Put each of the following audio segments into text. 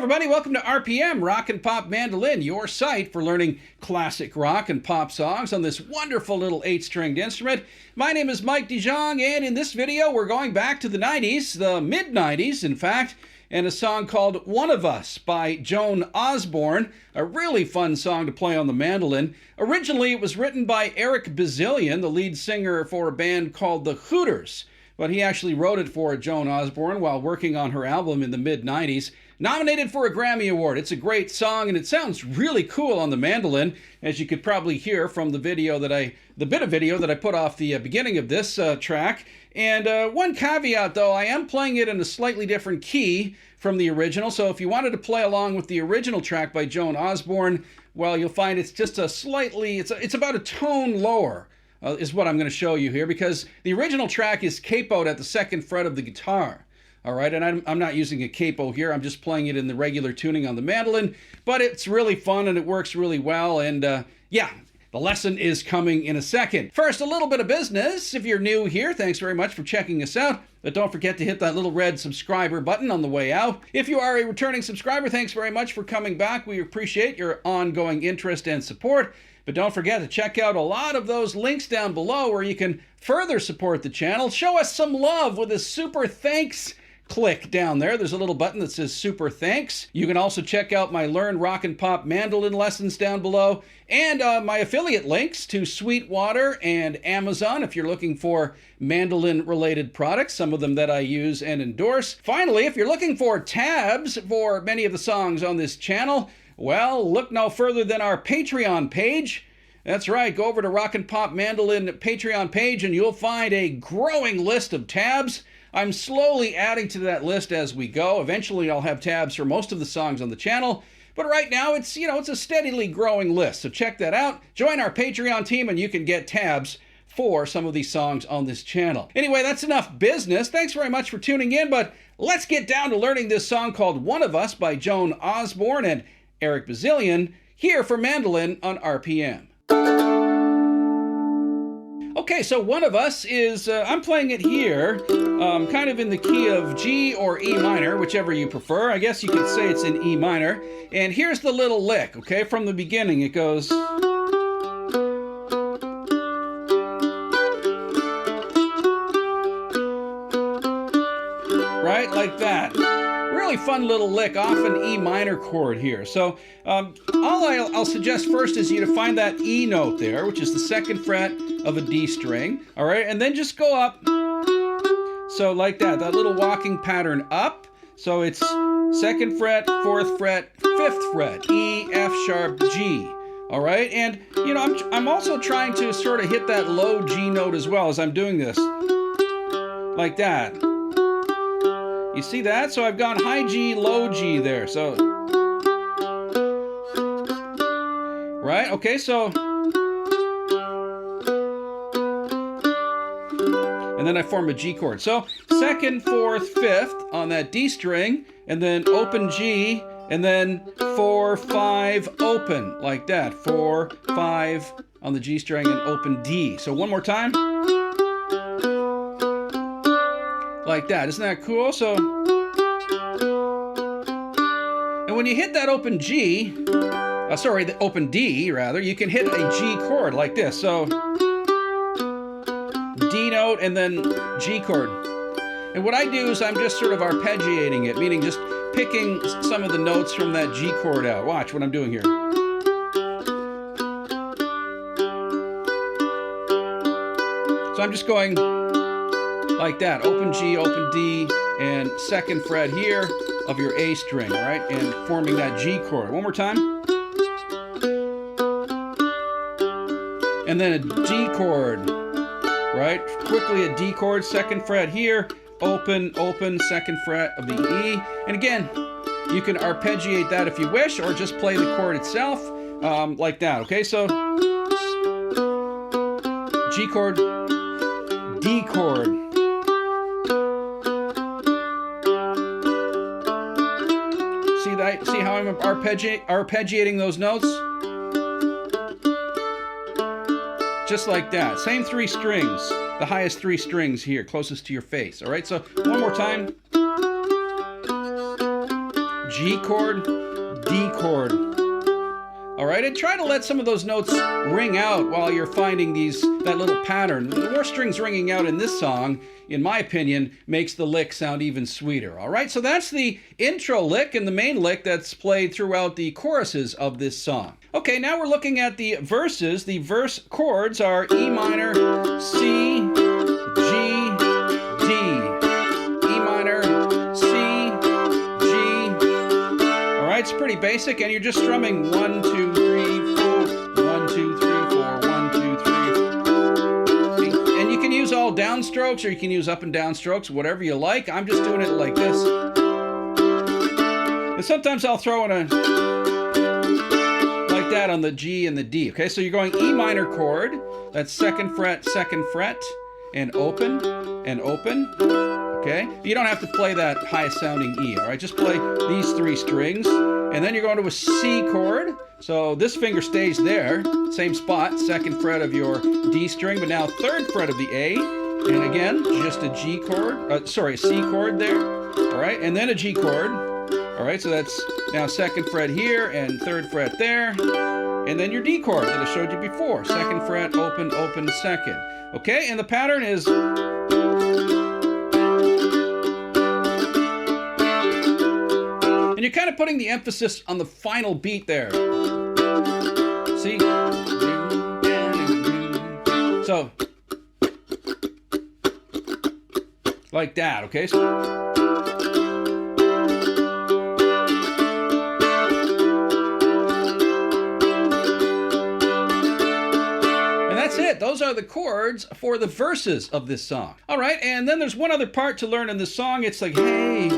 everybody, welcome to RPM, Rock and Pop Mandolin, your site for learning classic rock and pop songs on this wonderful little 8-stringed instrument. My name is Mike DeJong, and in this video we're going back to the 90s, the mid-90s in fact, and a song called One of Us by Joan Osborne, a really fun song to play on the mandolin. Originally it was written by Eric Bazillion, the lead singer for a band called the Hooters, but he actually wrote it for Joan Osborne while working on her album in the mid-90s. Nominated for a Grammy Award. It's a great song, and it sounds really cool on the mandolin, as you could probably hear from the bit of video that I put off the beginning of this track. And one caveat, though, I am playing it in a slightly different key from the original, so if you wanted to play along with the original track by Joan Osborne, well, you'll find it's just a slightly, it's about a tone lower, is what I'm going to show you here, because the original track is capoed at the 2nd fret of the guitar. All right, and I'm not using a capo here. I'm just playing it in the regular tuning on the mandolin, but it's really fun and it works really well. And yeah, the lesson is coming in a second. First, a little bit of business. If you're new here, thanks very much for checking us out. But don't forget to hit that little red subscriber button on the way out. If you are a returning subscriber, thanks very much for coming back. We appreciate your ongoing interest and support. But don't forget to check out a lot of those links down below where you can further support the channel. Show us some love with a super thanks click down there. There's a little button that says Super Thanks. You can also check out my Learn Rock and Pop Mandolin lessons down below, and my affiliate links to Sweetwater and Amazon if you're looking for mandolin-related products, some of them that I use and endorse. Finally, if you're looking for tabs for many of the songs on this channel, well, look no further than our Patreon page. That's right, go over to Rock and Pop Mandolin Patreon page and you'll find a growing list of tabs. I'm slowly adding to that list as we go. Eventually I'll have tabs for most of the songs on the channel, but right now it's a steadily growing list. So check that out. Join our Patreon team and you can get tabs for some of these songs on this channel. Anyway, that's enough business. Thanks very much for tuning in, but let's get down to learning this song called One of Us by Joan Osborne and Eric Bazillion here for Mandolin on RPM. Okay, so One of Us is, I'm playing it here, kind of in the key of G or E minor, whichever you prefer. I guess you could say it's in E minor. And here's the little lick, okay? From the beginning, it goes... right, like that. Really fun little lick off an E minor chord here. So all I'll suggest first is you to find that E note there, which is the 2nd fret of a D string. All right, and then just go up. So like that little walking pattern up. So it's 2nd fret, 4th fret, 5th fret, E, F sharp, G. All right, and I'm also trying to sort of hit that low G note as well as I'm doing this. Like that. You see that? So I've gone high G, low G there. So, right? Okay, so, and then I form a G chord. So 2nd, 4th, 5th on that D string, and then open G, and then 4, 5, open, like that. 4, 5 on the G string and open D. So one more time. Like that. Isn't that cool? So, and when you hit that open G, the open D rather, you can hit a G chord like this. So, D note and then G chord. And what I do is I'm just sort of arpeggiating it, meaning just picking some of the notes from that G chord out. Watch what I'm doing here. So I'm just going like that, open G, open D, and 2nd fret here of your A string, all right, and forming that G chord. One more time. And then a D chord, right? Quickly a D chord, 2nd fret here, open, 2nd fret of the E. And again, you can arpeggiate that if you wish, or just play the chord itself, like that, okay? So, G chord, D chord. See how I'm arpeggiating those notes? Just like that. Same 3 strings. The highest 3 strings here, closest to your face. All right, so one more time. G chord, D chord. All right, and try to let some of those notes ring out while you're finding that little pattern. The more strings ringing out in this song, in my opinion, makes the lick sound even sweeter. All right, so that's the intro lick and the main lick that's played throughout the choruses of this song. Okay, now we're looking at the verses. The verse chords are E minor, C, G, D. E minor, C, G. All right, it's pretty basic, and you're just strumming 1, 2, 3, 4, 1, 2, 3, 4, 1, 2, 3. And you can use all downstrokes, or you can use up and down strokes, whatever you like. I'm just doing it like this. And sometimes I'll throw in a like that on the G and the D. Okay, so you're going E minor chord. That's second fret, and open, and open. Okay, you don't have to play that highest sounding E. All right, just play these 3 strings, and then you're going to a C chord. So this finger stays there, same spot, second fret of your D string, but now third fret of the A, and again just a G chord. A C chord there. All right, and then a G chord. All right, so that's now second fret here and third fret there, and then your D chord that I showed you before. Second fret, open, open, second. Okay, and the pattern is. And you're kind of putting the emphasis on the final beat there. See? So, like that, okay? Those are the chords for the verses of this song. All right, and then there's one other part to learn in this song. It's like, hey,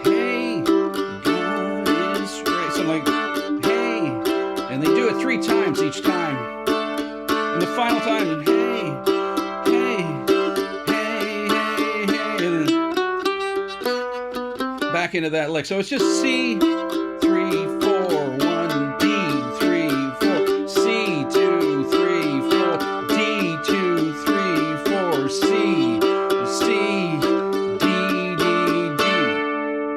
hey, God is great. So like, hey, and they do it 3 times each time. And the final time, hey, hey, hey, hey, hey, and then back into that lick. So it's just C, 3, 4, 1, D, 3, 4, C, 2, 3, 4, D, 2, 3, 4, C, C, D, D, D.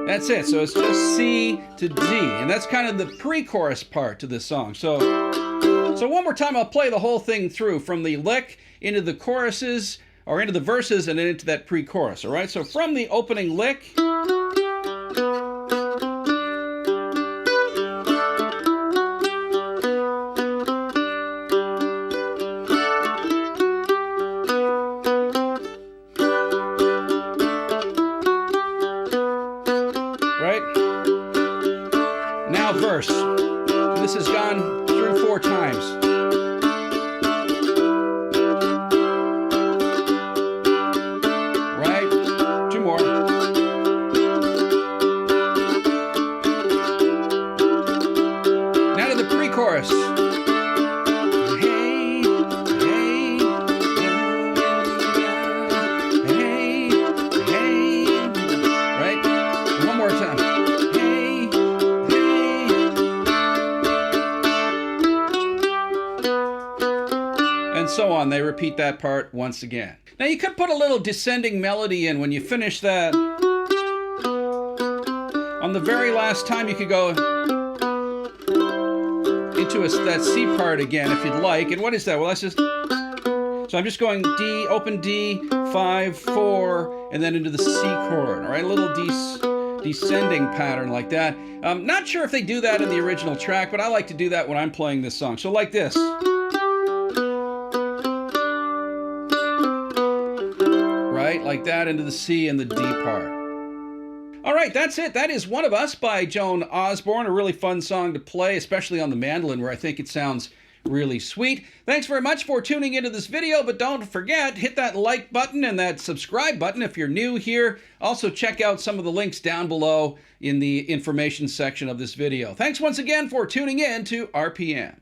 That's it. So it's just C to D. And that's kind of the pre-chorus part to this song. So one more time, I'll play the whole thing through from the lick into the choruses, or into the verses, and then into that pre-chorus. All right? So from the opening lick. Verse. This has gone through 4 times. Right? 2 more. Now to the pre-chorus. Hey, hey, hey, hey. Right? One more time. So on. They repeat that part once again. Now you could put a little descending melody in when you finish that. On the very last time you could go into that C part again if you'd like. And what is that? Well, that's just. So I'm just going D, open D, 5, 4, and then into the C chord. All right, a little descending pattern like that. Not sure if they do that in the original track, but I like to do that when I'm playing this song. So like this. Like that into the C and the D part. All right, that's it. That is One of Us by Joan Osborne. A really fun song to play, especially on the mandolin, where I think it sounds really sweet. Thanks very much for tuning into this video, but don't forget, hit that like button and that subscribe button if you're new here. Also, check out some of the links down below in the information section of this video. Thanks once again for tuning in to RPM.